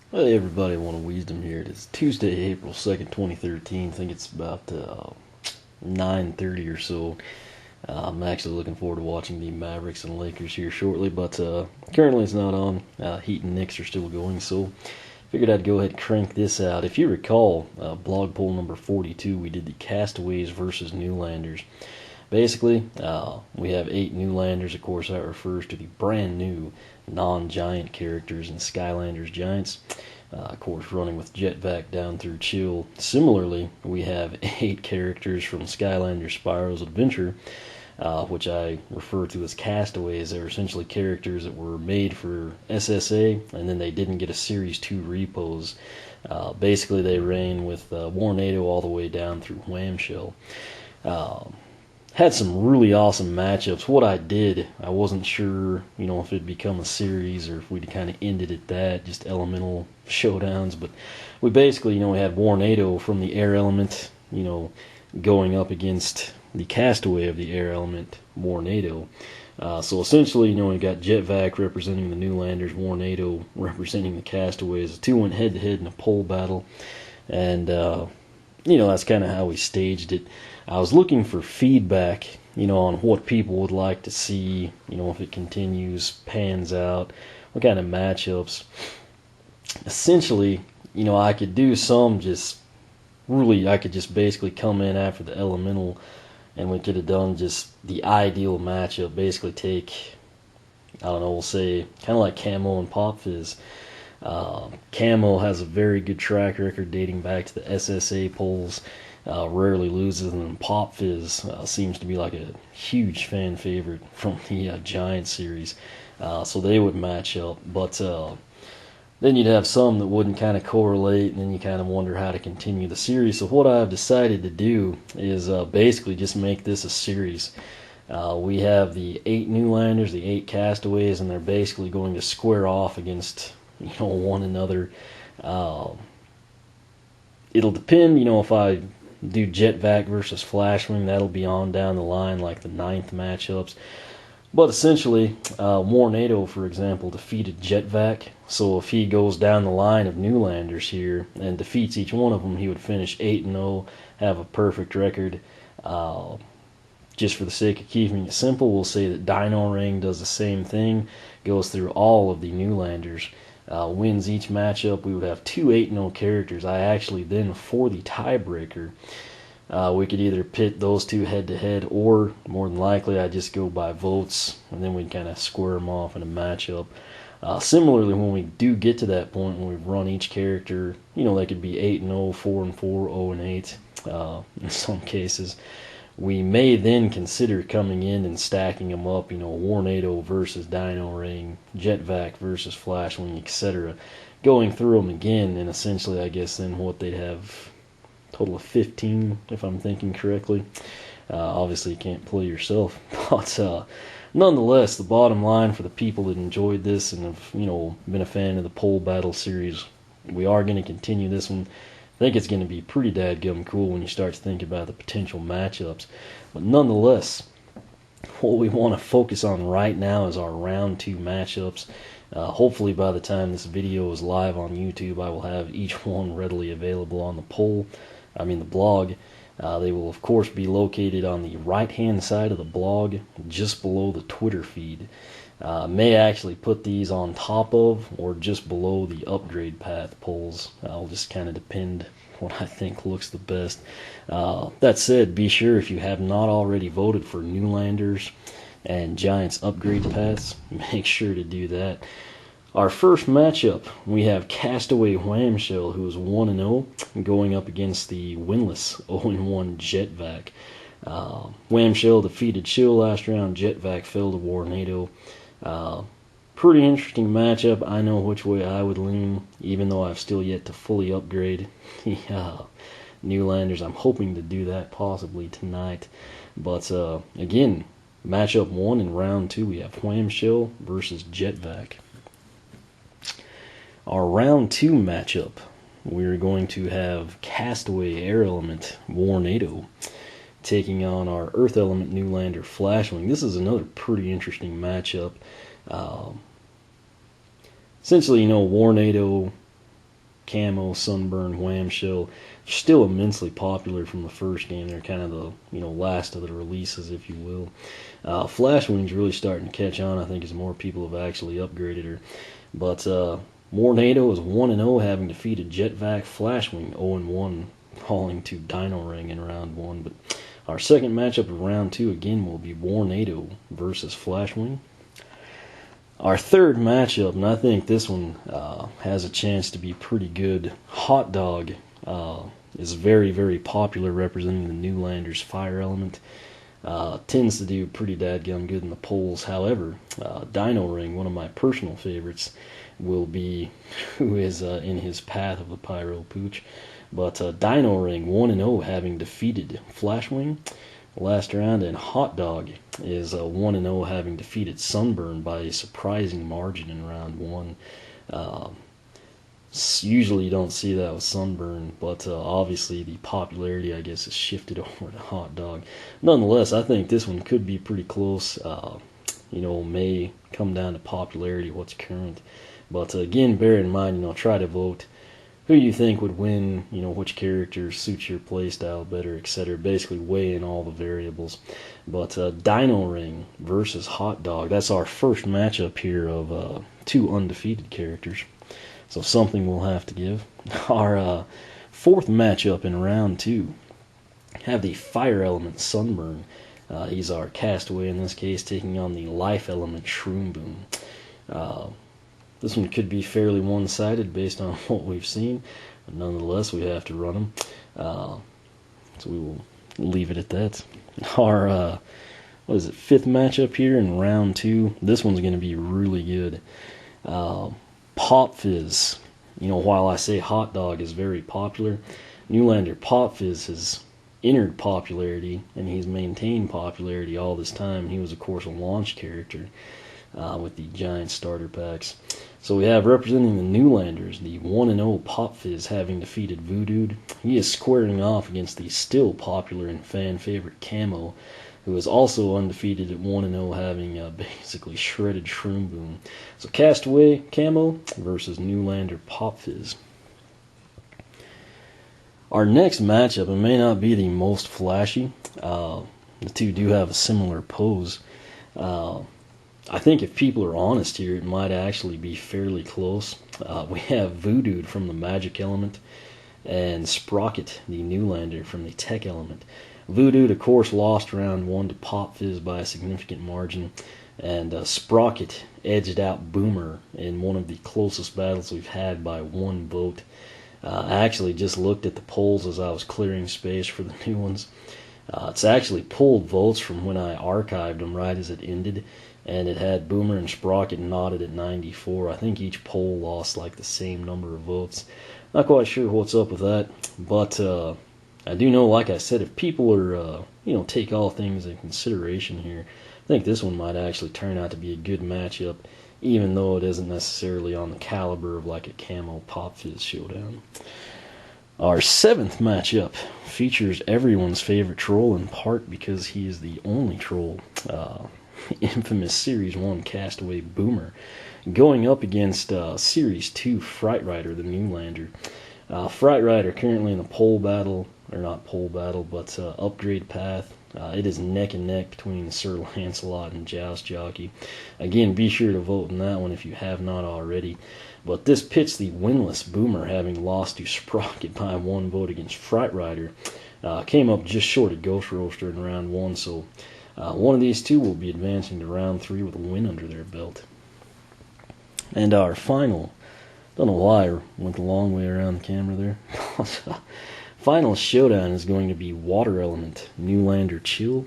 Hey everybody, I want to wisdom here. It is Tuesday, April 2nd, 2013. I think it's about 9:30 or so. I'm actually looking forward to watching the Mavericks and Lakers here shortly, but currently it's not on. Heat and Knicks are still going, so figured I'd go ahead and crank this out. If you recall, blog poll number 42, we did the Castaways versus Newlanders. Basically, we have 8 Newlanders. Of course, that refers to the brand new non-giant characters in Skylanders Giants. Of course, running with Jet-Vac down through Chill. Similarly, we have 8 characters from Skylanders Spyro's Adventure, which I refer to as Castaways. They're essentially characters that were made for SSA, and then they didn't get a Series 2 repos. Basically, they ran with Warnado all the way down through Wham-Shell. Had some really awesome matchups. What I did, I wasn't sure, if it'd become a series or if we'd kind of ended at that, just elemental showdowns. But we basically, we had Warnado from the air element, going up against the castaway of the air element, Warnado. So essentially, we got Jet-Vac representing the Newlanders, Warnado representing the Castaways. The two went head-to-head in a pole battle. And, that's kind of how we staged it. I was looking for feedback, on what people would like to see, if it continues, pans out, what kind of matchups. Essentially, I could do some I could just basically come in after the elemental and we could have done just the ideal matchup. Basically take, we'll say, kind of like Camo and Pop Fizz. Camo has a very good track record dating back to the SSA polls. Rarely loses, and then Pop Fizz seems to be like a huge fan favorite from the Giant series. So they would match up. But then you'd have some that wouldn't kind of correlate, and then you kind of wonder how to continue the series. So what I've decided to do is basically just make this a series. We have the 8 Newlanders, the 8 Castaways, and they're basically going to square off against one another. It'll depend, if I do Jet-Vac versus Flashwing, that'll be on down the line, like the 9th matchups. But essentially, Warnado, for example, defeated Jet-Vac. So if he goes down the line of Newlanders here and defeats each one of them, he would finish 8-0, have a perfect record. Just for the sake of keeping it simple, we'll say that Dino-Rang does the same thing, goes through all of the Newlanders, wins each matchup. We would have 2 8-0 characters. I actually then, for the tiebreaker, we could either pit those two head-to-head, or more than likely I just go by votes, and then we'd kind of square them off in a matchup. Similarly, when we do get to that point, when we've run each character, they could be 8-0, 4-4, 0-8 in some cases. We may then consider coming in and stacking them up, Warnado versus Dino-Rang, Jet-Vac versus Flashwing, etc. Going through them again, and essentially, I guess then what they'd have, total of 15, if I'm thinking correctly. Obviously, you can't play yourself, but nonetheless, the bottom line for the people that enjoyed this and have, been a fan of the pole battle series, we are going to continue this one. I think it's going to be pretty dadgum cool when you start to think about the potential matchups. But nonetheless, what we want to focus on right now is our round 2 matchups. Hopefully by the time this video is live on YouTube, I will have each one readily available on the blog. They will, of course, be located on the right-hand side of the blog, just below the Twitter feed. May actually put these on top of or just below the upgrade path polls. I'll just kind of depend what I think looks the best. That said, be sure, if you have not already voted for Newlanders and Giants upgrade paths, make sure to do that. Our first matchup, we have Castaway Wham-Shell, who is 1-0, going up against the winless 0-1 Jet-Vac. Wham-Shell defeated Chill last round. Jet-Vac fell to Warnado. Pretty interesting matchup. I know which way I would lean, even though I've still yet to fully upgrade the Newlanders. I'm hoping to do that possibly tonight. But again, matchup 1 in round 2, we have Wham-Shell versus Jet-Vac. Our round 2 matchup, we're going to have Castaway Air Element Warnado taking on our Earth Element Newlander Flashwing. This is another pretty interesting matchup. Essentially, Warnado Camo, Sunburn, Wham-Shell, still immensely popular from the first game. They're kind of the last of the releases, if you will. Flashwing's really starting to catch on, I think, as more people have actually upgraded her. But Mornado is 1-0, having defeated Jet-Vac. Flashwing 0-1, falling to Dino-Rang in round 1. But our second matchup of round 2 again will be Warnado versus Flashwing. Our third matchup, and I think this one has a chance to be pretty good. Hot Dog is very, very popular, representing the Newlanders fire element. Tends to do pretty dadgum good in the polls. However, Dino-Rang, one of my personal favorites, will be who is in his path of the Pyro Pooch. But Dino-Rang 1-0, having defeated Flashwing last round, and Hot Dog is 1-0, having defeated Sunburn by a surprising margin in round 1. Usually you don't see that with Sunburn, but obviously the popularity, I guess, has shifted over to Hot Dog. Nonetheless, I think this one could be pretty close. May come down to popularity, what's current. But again, bear in mind, try to vote who you think would win, which character suits your playstyle better, etc. Basically weigh in all the variables. But Dino-Rang versus Hot Dog, that's our first matchup here of 2 undefeated characters. So something we'll have to give. Our fourth matchup in round 2, have the fire element Sunburn. He's our Castaway in this case, taking on the life element Shroom Boom. This one could be fairly one-sided based on what we've seen, but nonetheless we have to run them. So we will leave it at that. Our fifth matchup here in round 2. This one's going to be really good. Pop Fizz. While I say Hot Dog is very popular, Newlander Pop Fizz has entered popularity, and he's maintained popularity all this time. He was, of course, a launch character with the giant starter packs. So we have, representing the Newlanders, the 1-0 Pop Fizz, having defeated Voodoo. He is squaring off against the still popular and fan favorite Camo, who is also undefeated at 1-0, having basically shredded Shroom Boom. So Castaway Camo versus Newlander Pop Fizz. Our next matchup, it may not be the most flashy. The two do have a similar pose. I think if people are honest here, it might actually be fairly close. We have Voodoo from the Magic element, and Sprocket, the Newlander, from the Tech element. Voodoo, of course, lost round 1 to Pop Fizz by a significant margin, and Sprocket edged out Boomer in one of the closest battles we've had by 1 vote. I actually just looked at the polls as I was clearing space for the new ones. It's actually pulled votes from when I archived them right as it ended, and it had Boomer and Sprocket knotted at 94. I think each poll lost like the same number of votes. Not quite sure what's up with that, but I do know, like I said, if people are, take all things in consideration here, I think this one might actually turn out to be a good matchup, even though it isn't necessarily on the caliber of like a Camo Pop Fizz showdown. Our seventh matchup features everyone's favorite troll, in part because he is the only troll, infamous Series 1 Castaway Boomer, going up against Series 2 Fright Rider, the Newlander. Fright Rider currently in the pole battle, or not pole battle, but upgrade path. It is neck and neck between Sir Lancelot and Joust Jockey. Again, be sure to vote in that one if you have not already. But this pits the winless Boomer, having lost to Sprocket by 1 vote against Fright Rider. Came up just short of Ghost Roaster in round 1, so one of these two will be advancing to round 3 with a win under their belt. And our final, don't know why I went the long way around the camera there. Final showdown is going to be Water Element Newlander Chill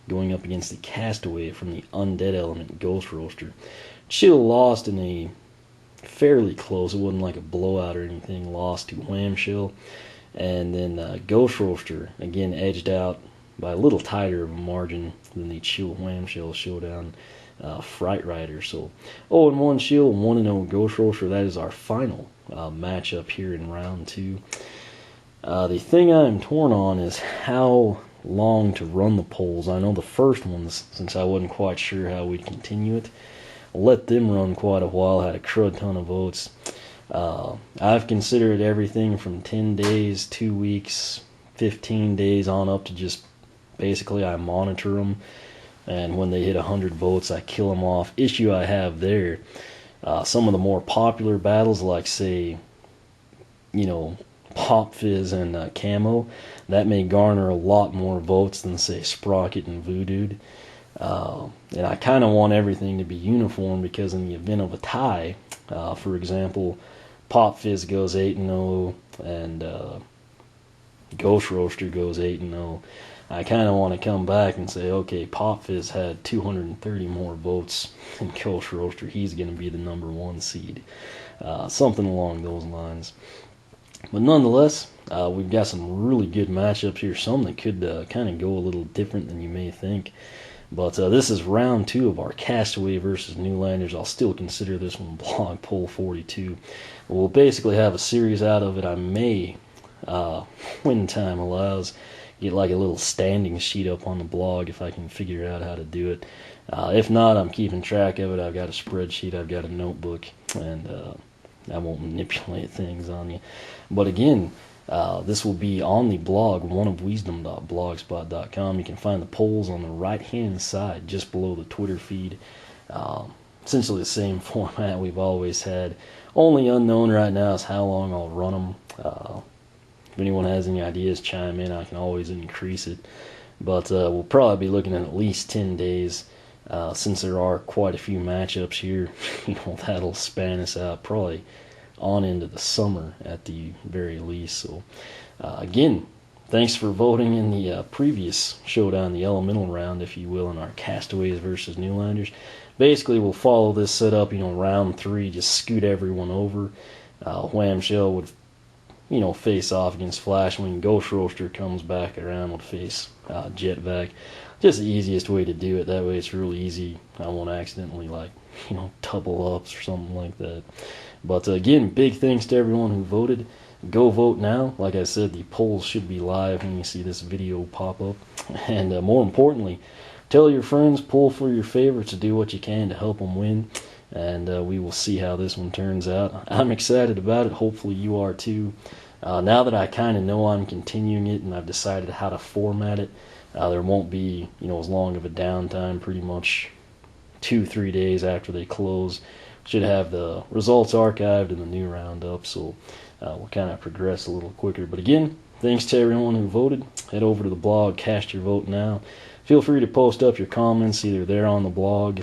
going up against the Castaway from the Undead Element Ghost Roaster. Chill lost in a fairly close, it wasn't like a blowout or anything, lost to Wham-Shell. And then Ghost Roaster, again, edged out by a little tighter of a margin than the Chill Wham-Shell showdown Fright Rider. So 0-1 Chill, 1-0 Ghost Roaster. That is our final matchup here in round 2. The thing I'm torn on is how long to run the polls. I know the first ones, since I wasn't quite sure how we'd continue it, let them run quite a while, had a crud ton of votes. I've considered everything from 10 days, 2 weeks, 15 days on up to just basically I monitor them, and when they hit 100 votes I kill them off. Issue I have there, some of the more popular battles like say, Pop Fizz and Camo, that may garner a lot more votes than say Sprocket and Voodooed. And I kind of want everything to be uniform, because in the event of a tie, for example, Pop Fizz goes 8-0 and Ghost Roaster goes 8-0, I kind of want to come back and say, okay, Pop Fizz had 230 more votes than Ghost Roaster, he's going to be the #1 seed. Something along those lines. But nonetheless, we've got some really good matchups here, some that could kind of go a little different than you may think. But this is round 2 of our Castaway versus Newlanders. I'll still consider this one blog poll 42. We'll basically have a series out of it. I may, when time allows, get like a little standing sheet up on the blog if I can figure out how to do it. If not, I'm keeping track of it. I've got a spreadsheet, I've got a notebook, and I won't manipulate things on you. But again, this will be on the blog, oneofwisdom.blogspot.com. You can find the polls on the right-hand side, just below the Twitter feed. Essentially the same format we've always had. Only unknown right now is how long I'll run them. If anyone has any ideas, chime in. I can always increase it. But we'll probably be looking at least 10 days. Since there are quite a few matchups here, that'll span us out probably on into the summer at the very least. So again, thanks for voting in the previous showdown, the elemental round, if you will, in our Castaways versus Newlanders. Basically, we'll follow this setup, round 3, just scoot everyone over. Wham-Shell would, face off against Flashwing. Ghost Roaster comes back around, would face Jet-Vac. Just the easiest way to do it. That way it's really easy. I won't accidentally, double ups or something like that. But again, big thanks to everyone who voted. Go vote now. Like I said, the polls should be live when you see this video pop up. And more importantly, tell your friends, pull for your favorites, do what you can to help them win. And we will see how this one turns out. I'm excited about it. Hopefully you are too. Now that I kind of know I'm continuing it and I've decided how to format it, there won't be, as long of a downtime, pretty much 2-3 days after they close. Should have the results archived and the new round up, so we'll kind of progress a little quicker. But again, thanks to everyone who voted. Head over to the blog, cast your vote now. Feel free to post up your comments either there on the blog,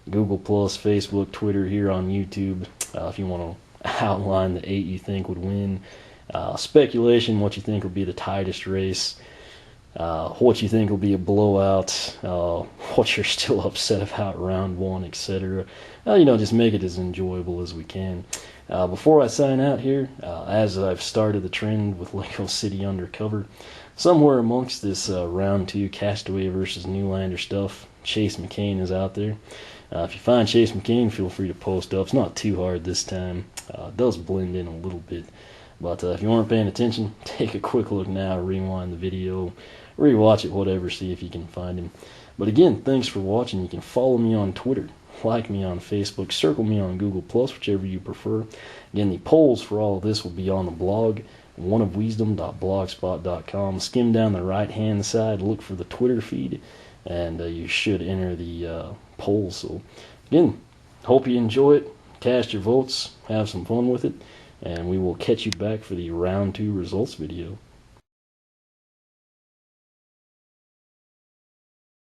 Google+, Facebook, Twitter, here on YouTube. If you want to outline the 8 you think would win. Speculation, what you think will be the tightest race. What you think will be a blowout, what you're still upset about round 1, etc. Just make it as enjoyable as we can. Before I sign out here, as I've started the trend with Lego City Undercover, somewhere amongst this round 2 Castaway versus Newlander stuff, Chase McCain is out there. If you find Chase McCain, feel free to post up. It's not too hard this time. It does blend in a little bit. But if you weren't paying attention, take a quick look now, rewind the video, rewatch it, whatever, see if you can find him. But again, thanks for watching. You can follow me on Twitter, like me on Facebook, circle me on Google+, whichever you prefer. Again, the polls for all of this will be on the blog, oneofwisdom.blogspot.com. Skim down the right-hand side, look for the Twitter feed, and you should enter the polls. So, again, hope you enjoy it. Cast your votes, have some fun with it, and we will catch you back for the round 2 results video.